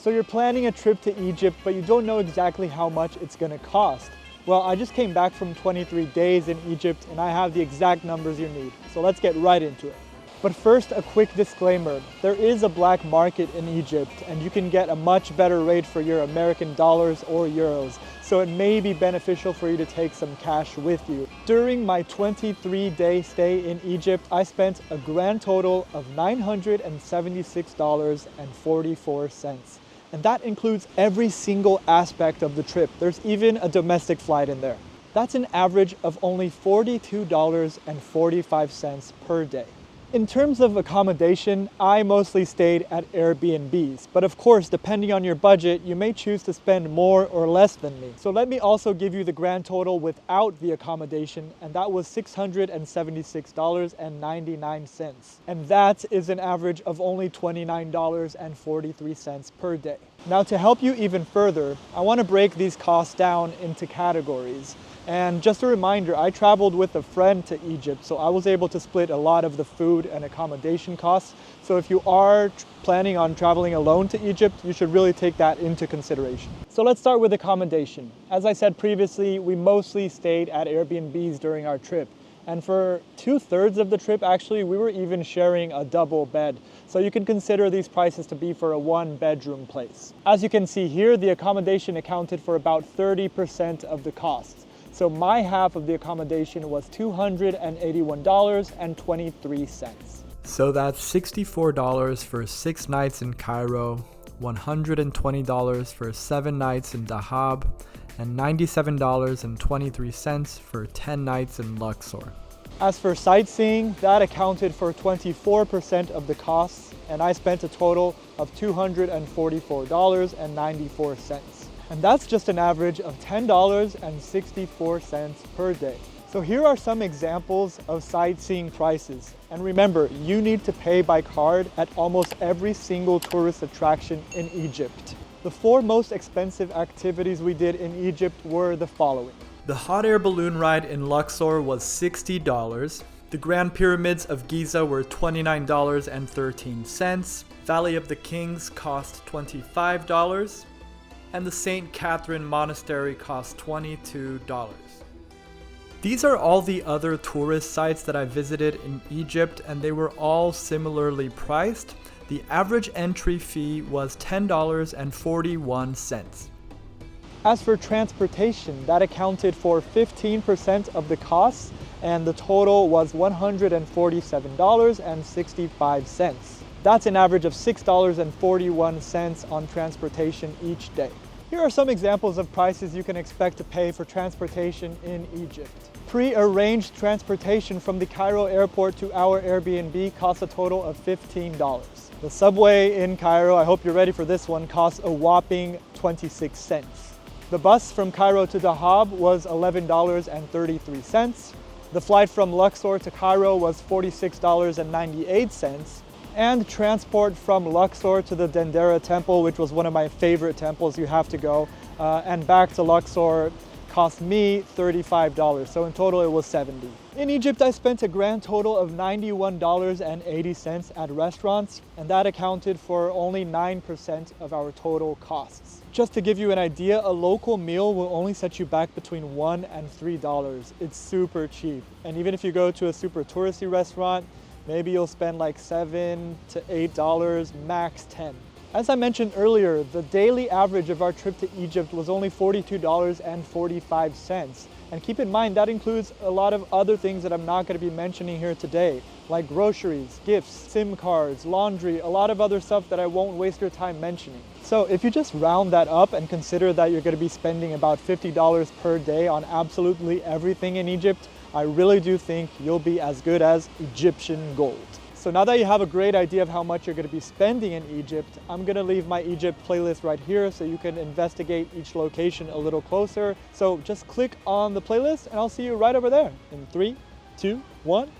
So you're planning a trip to Egypt, but you don't know exactly how much it's gonna cost. Well, I just came back from 23 days in Egypt and I have the exact numbers you need. So let's get right into it. But first, a quick disclaimer. There is a black market in Egypt and you can get a much better rate for your American dollars or euros. So it may be beneficial for you to take some cash with you. During my 23-day stay in Egypt, I spent a grand total of $976.44. And that includes every single aspect of the trip. There's even a domestic flight in there. That's an average of only $42.45 per day. In terms of accommodation, I mostly stayed at Airbnbs, but of course, depending on your budget, you may choose to spend more or less than me. So let me also give you the grand total without the accommodation, and that was $676.99. And that is an average of only $29.43 per day. Now, to help you even further, I want to break these costs down into categories. And just a reminder, I traveled with a friend to Egypt, so I was able to split a lot of the food and accommodation costs. So if you are planning on traveling alone to Egypt, you should really take that into consideration. So let's start with accommodation. As I said previously, we mostly stayed at Airbnbs during our trip. And for 2/3 of the trip, actually, we were even sharing a double bed. So you can consider these prices to be for a 1-bedroom place. As you can see here, the accommodation accounted for about 30% of the costs. So my half of the accommodation was $281.23. So that's $64 for 6 nights in Cairo, $120 for 7 nights in Dahab, and $97.23 for 10 nights in Luxor. As for sightseeing, that accounted for 24% of the costs, and I spent a total of $244.94. And that's just an average of $10.64 per day. So here are some examples of sightseeing prices. And remember, you need to pay by card at almost every single tourist attraction in Egypt. The 4 most expensive activities we did in Egypt were the following. The hot air balloon ride in Luxor was $60. The Grand Pyramids of Giza were $29.13. Valley of the Kings cost $25. And the St. Catherine Monastery cost $22. These are all the other tourist sites that I visited in Egypt, and they were all similarly priced. The average entry fee was $10.41. As for transportation, that accounted for 15% of the costs, and the total was $147.65. That's an average of $6.41 on transportation each day. Here are some examples of prices you can expect to pay for transportation in Egypt. Pre-arranged transportation from the Cairo airport to our Airbnb costs a total of $15. The subway in Cairo, I hope you're ready for this one, costs a whopping 26 cents. The bus from Cairo to Dahab was $11.33. The flight from Luxor to Cairo was $46.98. And transport from Luxor to the Dendera temple, which was one of my favorite temples, you have to go, and back to Luxor cost me $35. So in total it was $70. In Egypt, I spent a grand total of $91.80 at restaurants, and that accounted for only 9% of our total costs. Just to give you an idea, a local meal will only set you back between $1 and $3. It's super cheap. And even if you go to a super touristy restaurant, maybe you'll spend like $7 to $8, max 10. As I mentioned earlier, the daily average of our trip to Egypt was only $42.45. And keep in mind, that includes a lot of other things that I'm not going to be mentioning here today, like groceries, gifts, SIM cards, laundry, a lot of other stuff that I won't waste your time mentioning. So if you just round that up and consider that you're going to be spending about $50 per day on absolutely everything in Egypt, I really do think you'll be as good as Egyptian gold. So now that you have a great idea of how much you're going to be spending in Egypt, I'm going to leave my Egypt playlist right here so you can investigate each location a little closer. So just click on the playlist and I'll see you right over there in 3, 2, 1.